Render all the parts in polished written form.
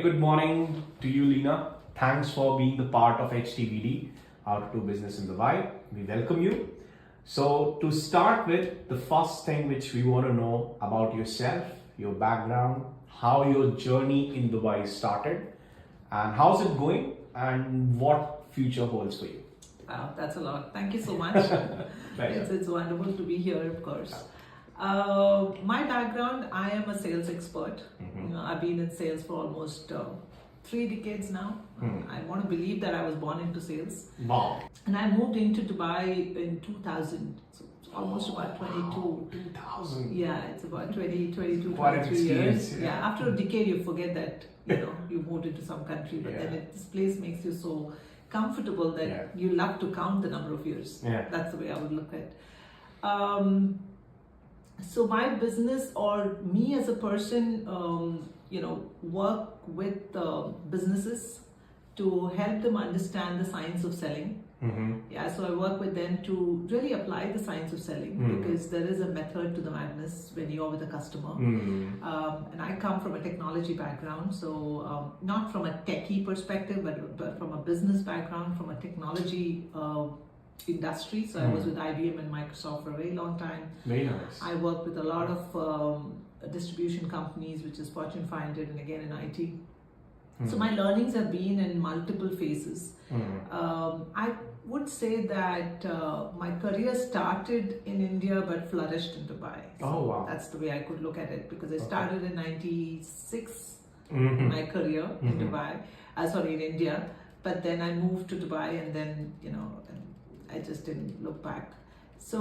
very good morning to you, Leenna. Thanks for being the part of HTBD, How to Do Business in Dubai. We welcome you. So to start with, the first thing which we want to know about yourself, your background, how your journey in Dubai started, and how's it going, and what future holds for you. Wow, that's a lot. Thank you so much. Pleasure. It's wonderful to be here, of course. My background, I am a sales expert. I've been in sales for almost 3 decades now. I want to believe that I was born into sales. Wow. And I moved into Dubai in 2000, so it's almost about 22. Wow, 2000. Yeah, it's about 22, Quite an 23 years. experience, yeah. After a decade, you forget that you moved into some country, but then this place makes you so comfortable that you love to count the number of years. That's the way I would look at it. So my business, or me as a person, work with businesses to help them understand the science of selling. So I work with them to really apply the science of selling, because there is a method to the madness when you're with a customer. And I come from a technology background, so not from a techie perspective, but from a business background, from a technology industry. So I was with IBM and Microsoft for a very long time. Very nice. I worked with a lot of distribution companies, which is Fortune 500, and again in IT. So my learnings have been in multiple phases. I would say that my career started in India but flourished in Dubai. So wow. That's the way I could look at it, because I started in 96 my career in Dubai, in India, but then I moved to Dubai, and then I just didn't look back. So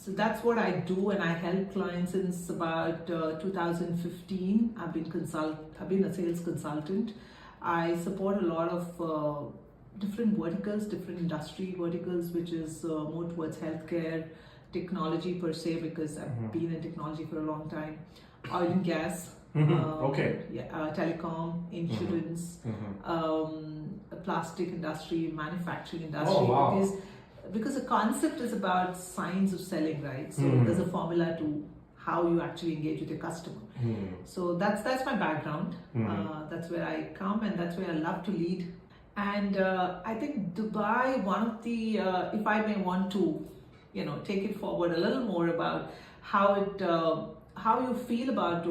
that's what I do, and I help clients since about 2015. I've been a sales consultant. I support a lot of different verticals, different industry verticals, which is more towards healthcare, technology per se, because I've been in technology for a long time, oil and gas, telecom, insurance, plastic industry, manufacturing industry, because the concept is about science of selling, right? So there's a formula to how you actually engage with your customer. So that's my background. That's where I come, and that's where I love to lead. And I think Dubai, one of the, if I may want to, take it forward a little more about how you feel about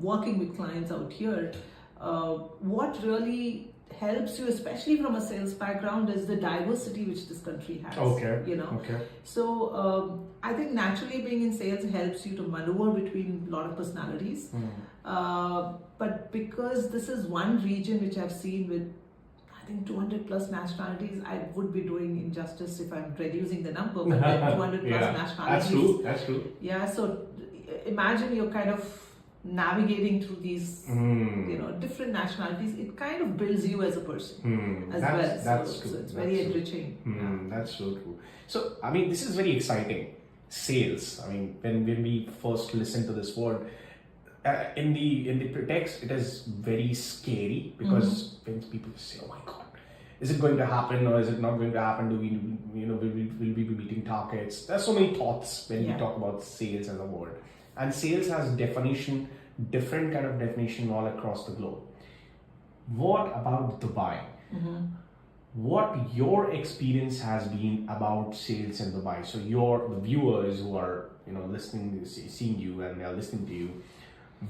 working with clients out here. What really helps you, especially from a sales background, is the diversity which this country has. So I think naturally being in sales helps you to maneuver between a lot of personalities. But because this is one region which I've seen with, I think, 200 plus nationalities, I would be doing injustice if I'm reducing the number, but then 200 plus nationalities. That's true. Yeah, so imagine you're kind of navigating through these different nationalities. It kind of builds you as a person as well. That's true. So it's very enriching. That's so true. So I mean, this is very exciting. Sales. I mean, when we first listen to this word, in the pretext, it is very scary, because when people say, "Oh my God, is it going to happen or is it not going to happen? Do we, will we be meeting targets?" There's so many thoughts when we talk about sales as a word. And sales has different kind of definition all across the globe. What about Dubai? What your experience has been about sales in Dubai? So the viewers who are listening, seeing you, and they are listening to you,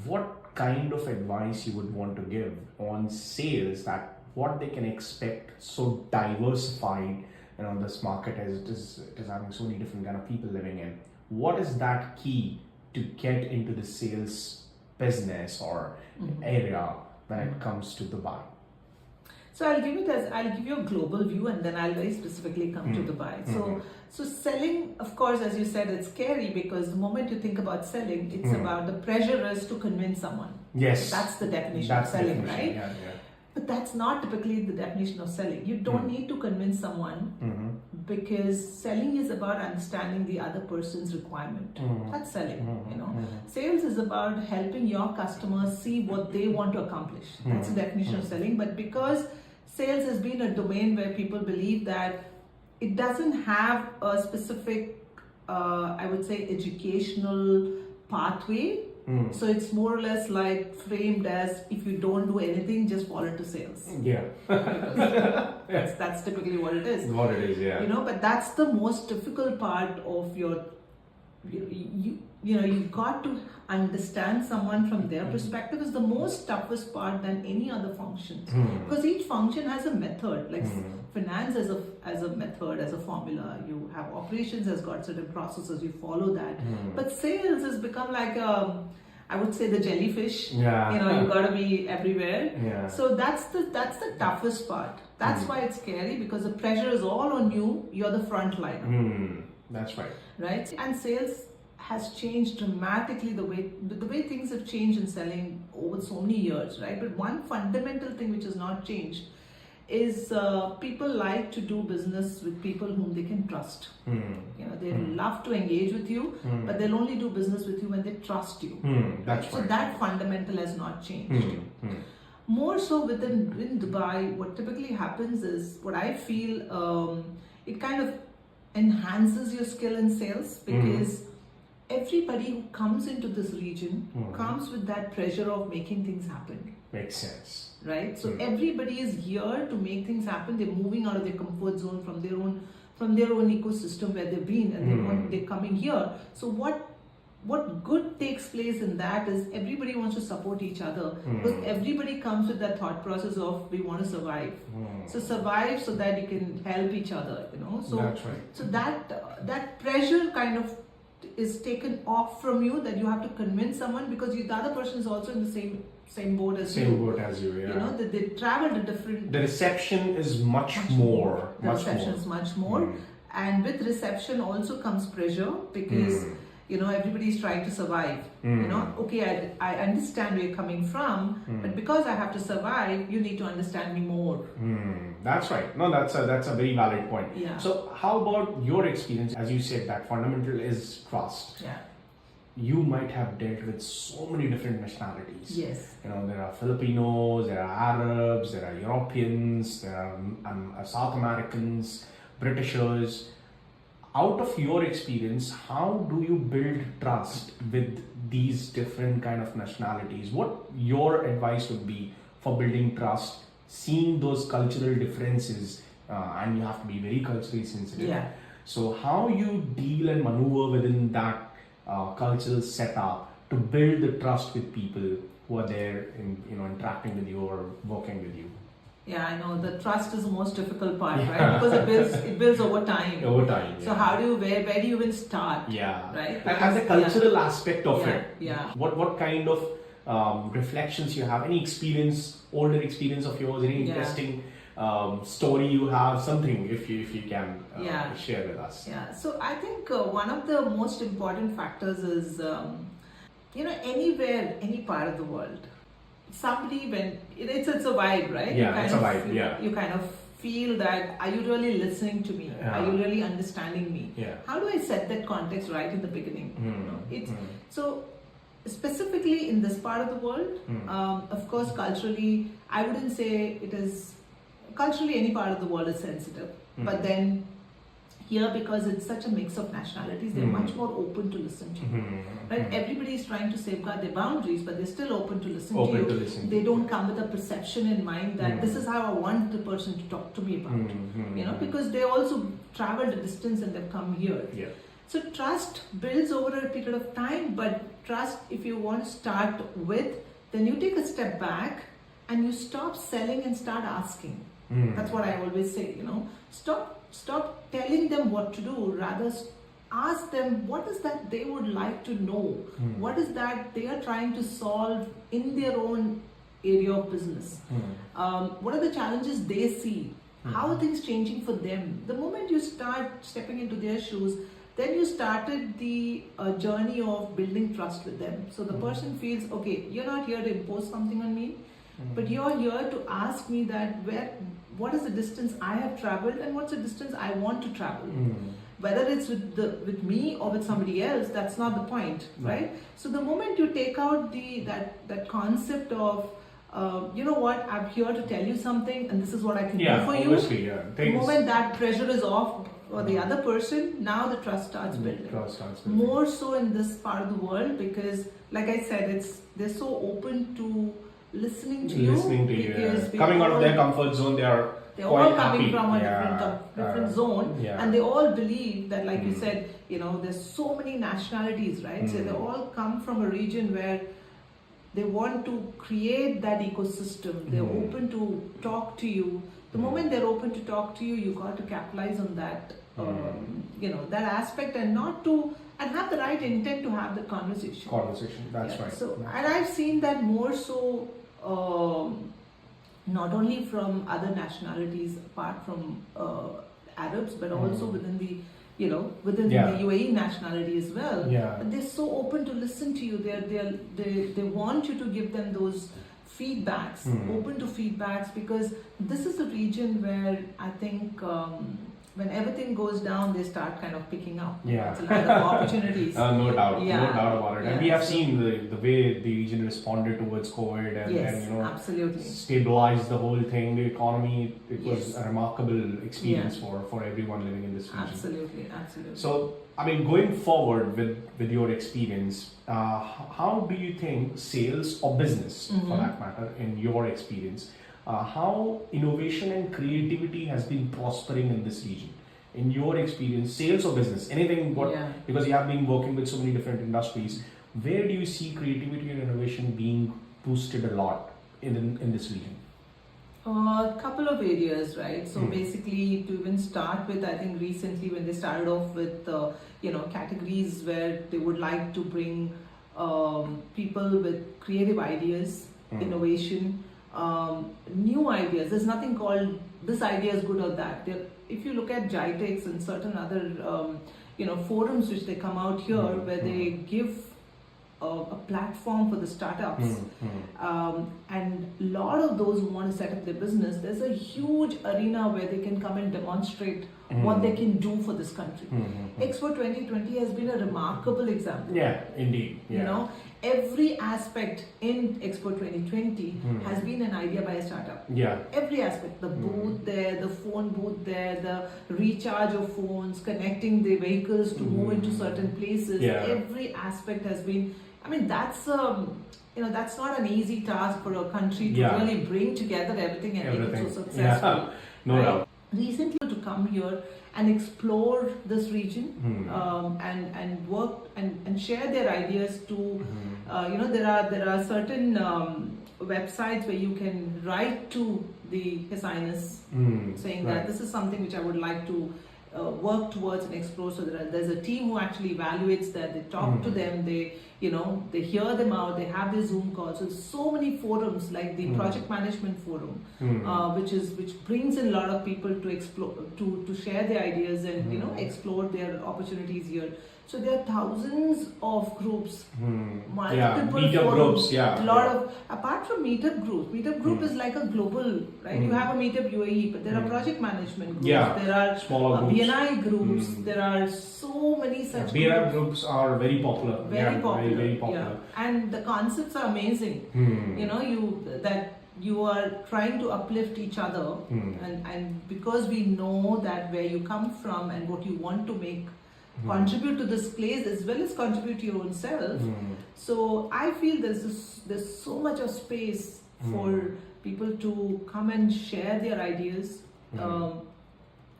what kind of advice you would want to give on sales, that what they can expect, so diversified, this market as it is having so many different kind of people living in. What is that key to get into the sales business or area when it comes to Dubai? So I'll give you a global view, and then I'll very specifically come to Dubai. So selling, of course, as you said, it's scary, because the moment you think about selling, it's about the pressure is to convince someone. Yes. That's the definition of selling, right? Yeah. But that's not typically the definition of selling. You don't need to convince someone, because selling is about understanding the other person's requirement. That's selling. Sales is about helping your customers see what they want to accomplish. That's the definition of selling. But because sales has been a domain where people believe that it doesn't have a specific, I would say, educational pathway. So it's more or less like framed as, if you don't do anything, just fall into sales. Yeah. That's typically what it is. What it is, yeah. But that's the most difficult part of your, you've got to understand someone from their perspective is the most toughest part than any other function. Because each function has a method, like finance as a method, as a formula. You have operations has got certain processes, you follow that. But sales has become like I would say the jellyfish. Yeah. You've got to be everywhere. Yeah. So that's the toughest part. That's why it's scary, because the pressure is all on you. You're the front liner. That's right. Right? And sales has changed dramatically, the way things have changed in selling over so many years, right? But one fundamental thing which has not changed is people like to do business with people whom they can trust. They love to engage with you, but they'll only do business with you when they trust you. That's right. So that fundamental has not changed. More so in Dubai, what typically happens is, what I feel, it kind of enhances your skill in sales, because everybody who comes into this region comes with that pressure of making things happen. Makes sense. Right? So everybody is here to make things happen. They're moving out of their comfort zone from their own ecosystem where they've been, and they're coming here. So what good takes place in that is everybody wants to support each other, because everybody comes with that thought process of, we want to survive. So survive so that you can help each other. So that's right. So that pressure kind of is taken off from you, that you have to convince someone, because the other person is also in the same boat as you. Same boat as you, yeah. That they travel to different. The reception is much more. The reception is much more, and with reception also comes pressure, because everybody's trying to survive. Okay, I understand where you're coming from, but because I have to survive, you need to understand me more. That's right. No, that's a very valid point. Yeah. So how about your experience? As you said, that fundamental is trust. Yeah. You might have dealt with so many different nationalities. Yes. There are Filipinos, there are Arabs, there are Europeans, there are South Americans, Britishers. Out of your experience, how do you build trust with these different kind of nationalities? What your advice would be for building trust, seeing those cultural differences, and you have to be very culturally sensitive. Yeah. So how you deal and maneuver within that cultural setup to build the trust with people who are there in interacting with you or working with you? Yeah, I know the trust is the most difficult part, right? Because it builds over time. Over time. Yeah. So how do you where do you even start? Yeah. Right. And the cultural aspect of it. Yeah. What kind of reflections you have? Any older experience of yours? Any interesting story you have? Something if you can share with us. Yeah. So I think one of the most important factors is anywhere, any part of the world. Somebody, when it's a vibe, right? Yeah, it's a vibe. Yeah. You kind of feel that, are you really listening to me? Yeah. Are you really understanding me? Yeah. How do I set that context right in the beginning? So specifically in this part of the world, of course, culturally, I wouldn't say it is culturally any part of the world is sensitive, but then here, because it's such a mix of nationalities, they're much more open to listen to you. Right? Everybody is trying to safeguard their boundaries, but they're still open to listen to you. They don't come with a perception in mind that this is how I want the person to talk to me about. Because they also traveled a distance and they've come here. Yeah. So trust builds over a period of time, but trust, if you want to start with, then you take a step back and you stop selling and start asking. That's what I always say, Stop telling them what to do, rather ask them what is that they would like to know. What is that they are trying to solve in their own area of business. What are the challenges they see? How are things changing for them? The moment you start stepping into their shoes, then you started the journey of building trust with them. So the person feels, okay, you're not here to impose something on me, but you're here to ask me that what is the distance I have traveled and what's the distance I want to travel. Whether it's with me or with somebody else, that's not the point, right? So the moment you take out that concept of, I'm here to tell you something and this is what I can do for you. Obviously, the moment that pressure is off, or the other person, now the trust starts building. More so in this part of the world, because like I said, they're so open to listening to you. Coming out of their comfort zone, they're all coming from a different zone, and they all believe that, like you said, there's so many nationalities, right? So they all come from a region where they want to create that ecosystem. They're open to talk to you. The moment they're open to talk to you, you got to capitalize on that, that aspect, and have the right intent to have the conversation. That's right. So, and I've seen that more so, not only from other nationalities apart from Arabs, but also within the UAE nationality as well. They're so open to listen to you. They want you to give them those feedbacks, open to feedbacks, because this is a region where I think when everything goes down, they start kind of picking up. It's a lot of opportunities. No doubt about it. And we have seen the way the region responded towards COVID and absolutely stabilized the whole thing, the economy. It was a remarkable experience for everyone living in this region. Absolutely. So, I mean, going forward with your experience, how do you think sales or business, for that matter, in your experience, how innovation and creativity has been prospering in this region? In your experience, sales or business, anything, because you have been working with so many different industries, where do you see creativity and innovation being boosted a lot in this region? A couple of areas, right? So basically, to even start with, I think recently when they started off with categories where they would like to bring people with creative ideas, innovation, new ideas. There's nothing called this idea is good or that. If you look at GITEX and certain other forums which they come out here, where they give a platform for the startups, and a lot of those who want to set up their business, there's a huge arena where they can come and demonstrate what they can do for this country. Expo 2020 has been a remarkable example. Yeah, indeed. Every aspect in Expo 2020 has been an idea by a startup. Every aspect, the booth there, the phone booth there, the recharge of phones, connecting the vehicles to move into certain places. Every aspect has been, I mean, that's not an easy task for a country to really bring together everything and make it so successful. No doubt. Recently, to come here and explore this region and work and share their ideas to there are certain websites where you can write to His Highness saying that this is something which I would like to work towards and explore. So there's a team who actually evaluates that. They talk to them. They hear them out. They have their Zoom calls. So many forums like the Project Management Forum, which brings in a lot of people to explore, to share their ideas and explore their opportunities here. So there are thousands of groups, multiple forums, apart from meetup group is like a global, right? You have a meetup UAE, but there are project management groups, there are smaller groups. BNI groups, there are so many such BNI groups are very popular. Very popular. Very popular. And the concepts are amazing. You are trying to uplift each other, and because we know that where you come from and what you want to make contribute to this place as well as contribute to your own self. So I feel there's so much of space for people to come and share their ideas, and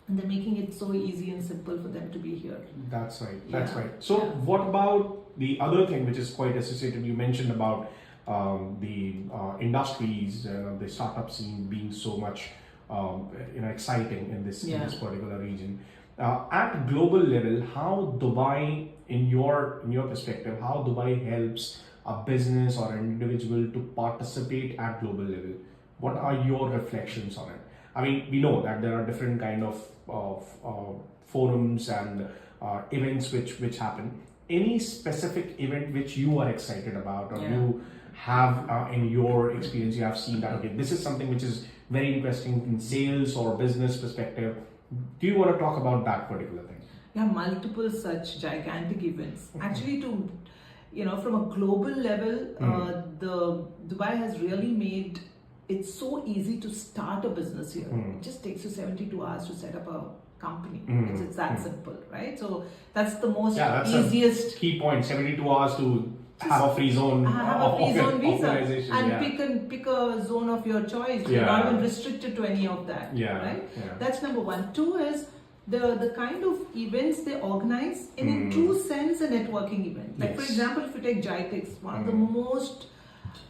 they're making it so easy and simple for them to be here. That's right. So what about the other thing which is quite associated? You mentioned about the industries, the startup scene being so much exciting in this particular region. At global level, how Dubai, in your perspective, how Dubai helps a business or an individual to participate at global level? What are your reflections on it? I mean, we know that there are different kind of forums and events which happen. Any specific event which you are excited about, or you have in your experience, you have seen that, okay, this is something which is very interesting in sales or business perspective. Do you want to talk about that particular thing? Yeah, multiple such gigantic events. Actually, from a global level, the Dubai has really made it so easy to start a business here. It just takes you 72 hours to set up company. It's that simple, right? So that's the most that's easiest key point. 72 hours to have a free zone visa and pick a zone of your choice. You're not even restricted to any of that. Right? That's number one. Two is the kind of events they organize in true sense a networking event. Like for example, if you take Jitex, one of the most,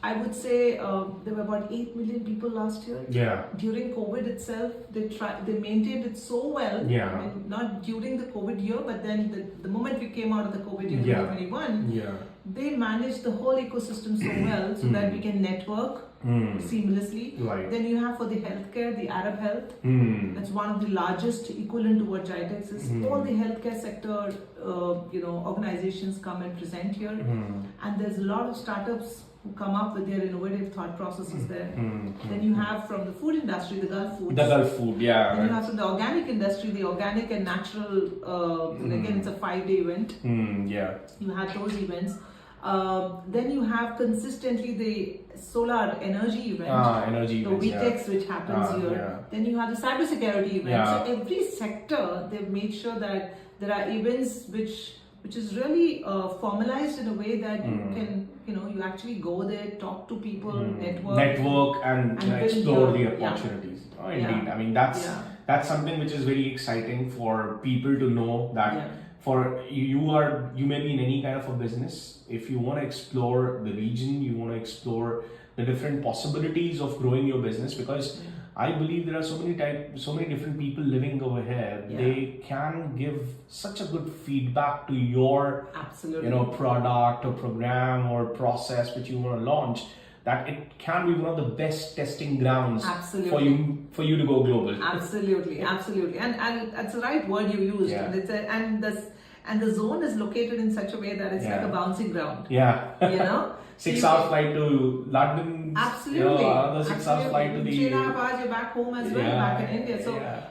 I would say there were about 8 million people last year. During COVID itself, they maintained it so well. I mean, not during the COVID year, but then the moment we came out of the COVID year 2021, they managed the whole ecosystem so well so that we can network seamlessly. Then you have for the healthcare, the Arab Health. That's one of the largest equivalent to what Jitex is. All the healthcare sector, organizations come and present here, and there's a lot of startups who come up with their innovative thought processes there. Then you have from the food industry, the Gulf Foods. The Gulf Food, Then you have from the organic industry, the organic and natural. Again, it's a 5-day event. You have those events. Then you have consistently the solar energy event, the VTEX which happens here. Then you have the cybersecurity event. So every sector, they've made sure that there are events which is really formalized in a way that you can, you actually go there, talk to people, network and explore the opportunities. Indeed. I mean, that's something which is very exciting for people to know that for you may be in any kind of a business. If you want to explore the region, you want to explore the different possibilities of growing your business, because I believe there are so many different people living over here. They can give such a good feedback to your product or program or process which you want to launch, that it can be one of the best testing grounds for you to go global. Absolutely. And that's the right word you used. And the zone is located in such a way that it's like a bouncing ground. 6 hour flight to London. Another 6 hour flight to the 3.5 hours, you're back home as well, back in India.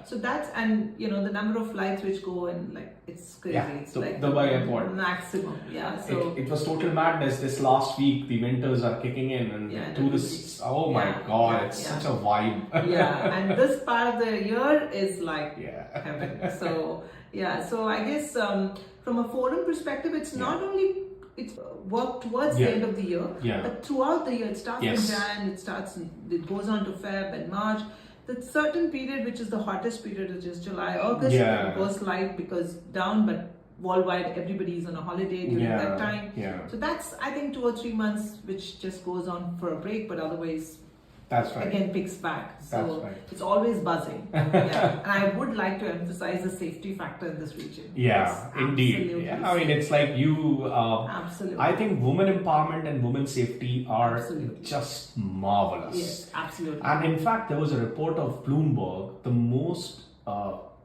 So that's, and the number of flights which go, and like it's crazy. It's so like Dubai airport maximum. So it was total madness. This last week, the winters are kicking in, and tourists. Oh my God, it's such a vibe. And this part of the year is like heaven. So I guess from a forum perspective, it's not only work towards the end of the year, but throughout the year. It starts in Jan, it goes on to Feb and March. The certain period which is the hottest period, which is July, August, it goes light because down, but worldwide everybody is on a holiday during that time. So that's, I think, 2 or 3 months which just goes on for a break, but otherwise again picks back. So it's always buzzing. And I would like to emphasize the safety factor in this region. Indeed. I mean, it's like I think women empowerment and women safety are just marvelous. Yes, absolutely. And in fact, there was a report of Bloomberg, the most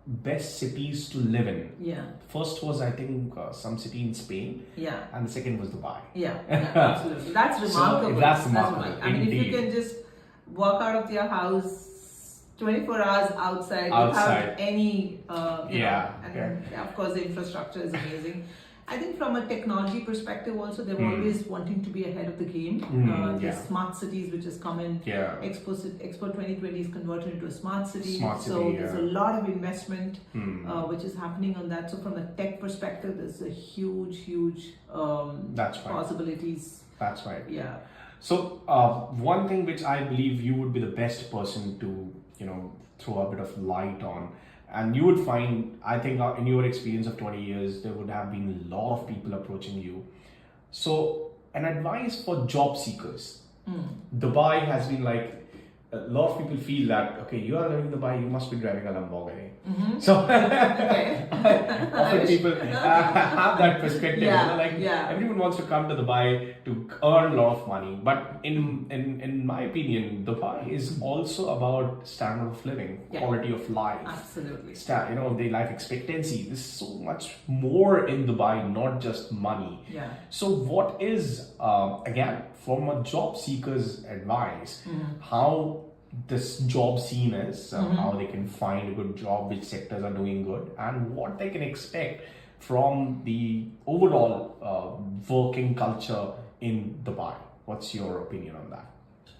best cities to live in. First was, I think, some city in Spain. And the second was Dubai. Absolutely. That's remarkable. So, that's remarkable. I mean, if you can just walk out of your house 24 hours outside without any, and of course the infrastructure is amazing. I think from a technology perspective also, they're always wanting to be ahead of the game. The smart cities which has come in, Expo 2020 is converted into a smart city. There's a lot of investment which is happening on that. So from a tech perspective, there's a huge possibilities. That's right. So one thing which I believe you would be the best person to throw a bit of light on, and you would find, I think in your experience of 20 years, there would have been a lot of people approaching you. So an advice for job seekers. Dubai has been like, a lot of people feel that, okay, you are living in Dubai, you must be driving a Lamborghini. So often people have that perspective. Everyone wants to come to Dubai to earn a lot of money. But in my opinion, Dubai is also about standard of living, quality of life. Absolutely. The life expectancy. There's so much more in Dubai, not just money. So what is, again, from a job seeker's advice, how this job scene is, how they can find a good job, which sectors are doing good, and what they can expect from the overall working culture in Dubai. What's your opinion on that?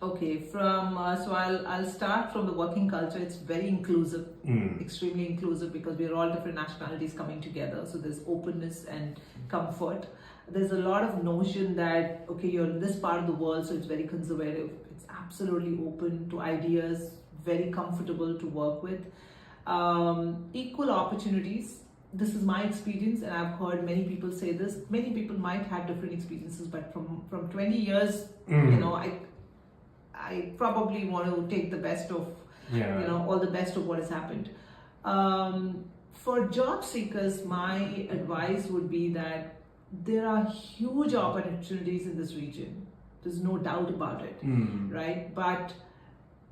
Okay, so I'll start from the working culture. It's very inclusive, extremely inclusive, because we're all different nationalities coming together. So there's openness and comfort. There's a lot of notion that, okay, you're in this part of the world, so it's very conservative. It's absolutely open to ideas, very comfortable to work with. Equal opportunities. This is my experience, and I've heard many people say this. Many people might have different experiences, but from 20 years, I probably want to take the best of, all the best of what has happened. For job seekers, my advice would be that there are huge opportunities in this region. There's no doubt about it, right? But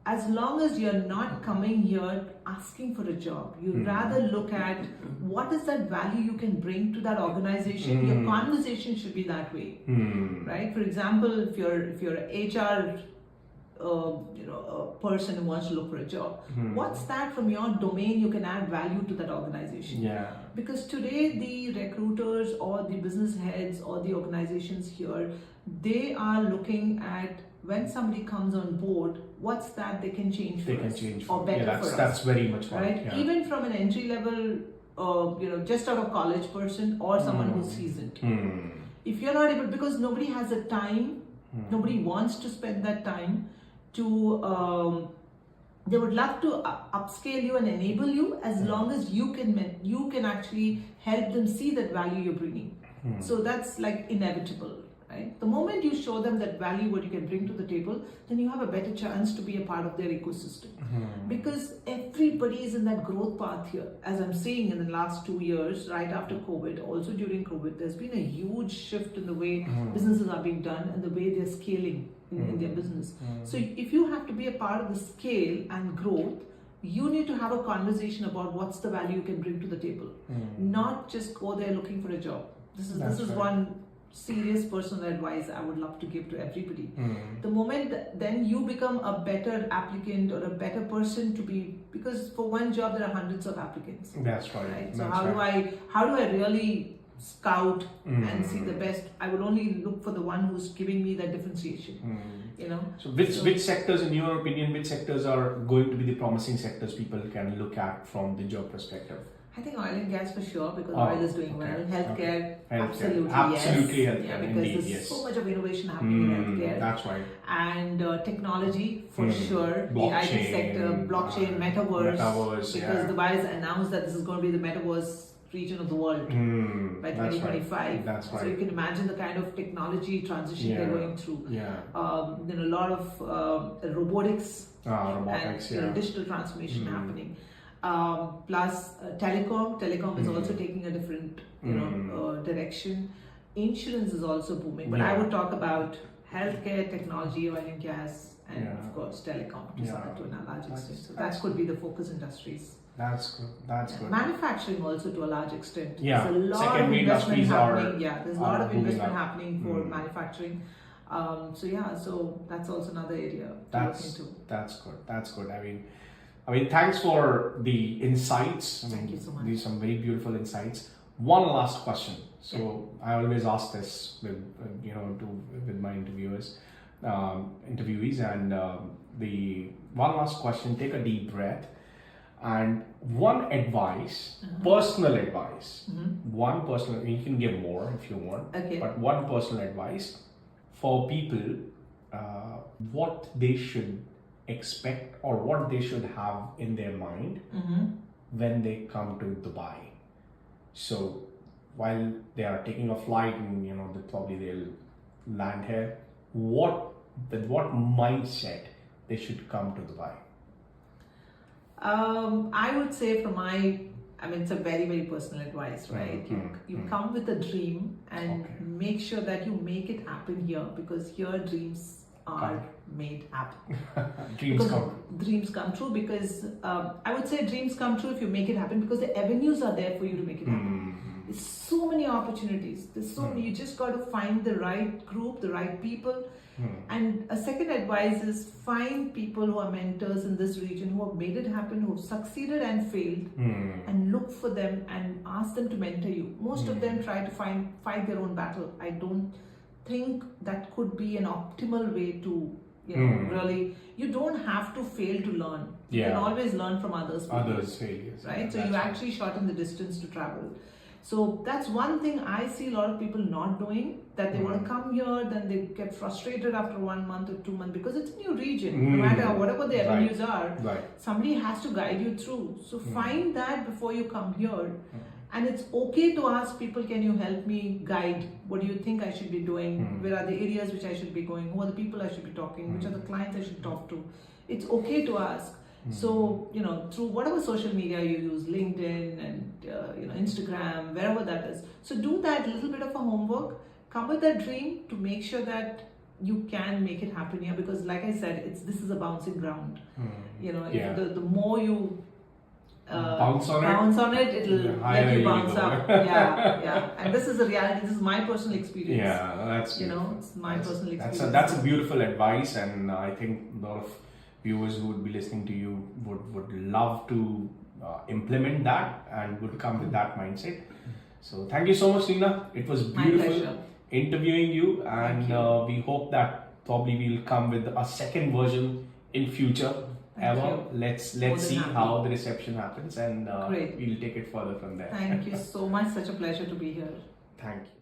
as long as you're not coming here asking for a job, you'd rather look at what is that value you can bring to that organization. Your conversation should be that way, right? For example, if you're an HR a person who wants to look for a job, what's that from your domain you can add value to that organization? Because today the recruiters or the business heads or the organizations here, they are looking at, when somebody comes on board, what's that they can change for us or better for us. That's very much fun, right. Even from an entry level just out of college person or someone who's seasoned, if you're not able, because nobody has the time, nobody wants to spend that time to they would love to upscale you and enable you, as long as you can actually help them see that value you're bringing. So that's like inevitable, right? The moment you show them that value, what you can bring to the table, then you have a better chance to be a part of their ecosystem. Because everybody is in that growth path here. As I'm seeing in the last 2 years, right after COVID, also during COVID, there's been a huge shift in the way businesses are being done and the way they're scaling in their business. So if you have to be a part of the scale and growth, you need to have a conversation about what's the value you can bring to the table, not just go there looking for a job. This is one serious personal advice I would love to give to everybody. The moment then you become a better applicant or a better person to be, because for one job there are hundreds of applicants. That's right. So how do I really scout and see the best? I will only look for the one who's giving me that differentiation. So which sectors, in your opinion, which sectors are going to be the promising sectors people can look at from the job perspective? I think oil and gas for sure, because oil is doing well. Healthcare, absolutely yes. Healthcare, because indeed, there's so much of innovation happening in healthcare. That's right. And technology for sure. Blockchain, the IT sector, blockchain, metaverse, because Dubai has announced that this is going to be the metaverse region of the world by 2025. That's right. So you can imagine the kind of technology transition they're going through. A lot of robotics and digital transformation happening. Plus telecom is also taking a different direction. Insurance is also booming, but I would talk about healthcare, technology, oil and gas, and of course telecom to a large extent. So that could be the focus industries. That's good. Manufacturing also to a large extent. There's a lot of investment happening. There's a lot of investment happening for manufacturing. So that's also another area to look into. That's good. I mean, thanks for the insights. Thank you so much. These are some very beautiful insights. One last question. So I always ask this with my interviewees, and the one last question. Take a deep breath, and one advice, personal advice. One personal. You can give more if you want, but one personal advice for people, what they should expect or what they should have in their mind when they come to Dubai. So while they are taking a flight and they'll land here, with what mindset they should come to Dubai? I would say it's a very, very personal advice, right? You come with a dream and make sure that you make it happen here, because here dreams are made happen. Dreams come true, because I would say dreams come true if you make it happen, because the avenues are there for you to make it happen. There's so many opportunities. There's so many. You just got to find the right group, the right people. And a second advice is find people who are mentors in this region, who have made it happen, who have succeeded and failed, and look for them and ask them to mentor you. Most of them try to fight their own battle. I don't think that could be an optimal way to Really, you don't have to fail to learn. You can always learn from others' failures, right? So you actually shorten the distance to travel. So that's one thing I see a lot of people not doing, that they want to come here, then they get frustrated after 1 month or 2 months because it's a new region. No matter whatever the avenues are, somebody has to guide you through. So find that before you come here. And it's okay to ask people, can you help me guide? What do you think I should be doing? Where are the areas which I should be going? Who are the people I should be talking? Which are the clients I should talk to? It's okay to ask. So, through whatever social media you use, LinkedIn and, Instagram, wherever that is. So do that little bit of a homework, come with that dream to make sure that you can make it happen here. Because like I said, this is a bouncing ground. If the more you bounce on it, it'll let you bounce up. And this is a reality. This is my personal experience. That's it's my personal experience. That's a beautiful advice, and I think a lot of viewers who would be listening to you would love to implement that and would come with that mindset. So thank you so much, Leenna. It was beautiful interviewing you, and we hope that probably we'll come with a second version in future. Let's see how the reception happens, and we'll take it further from there. Thank you so much. Such a pleasure to be here. Thank you.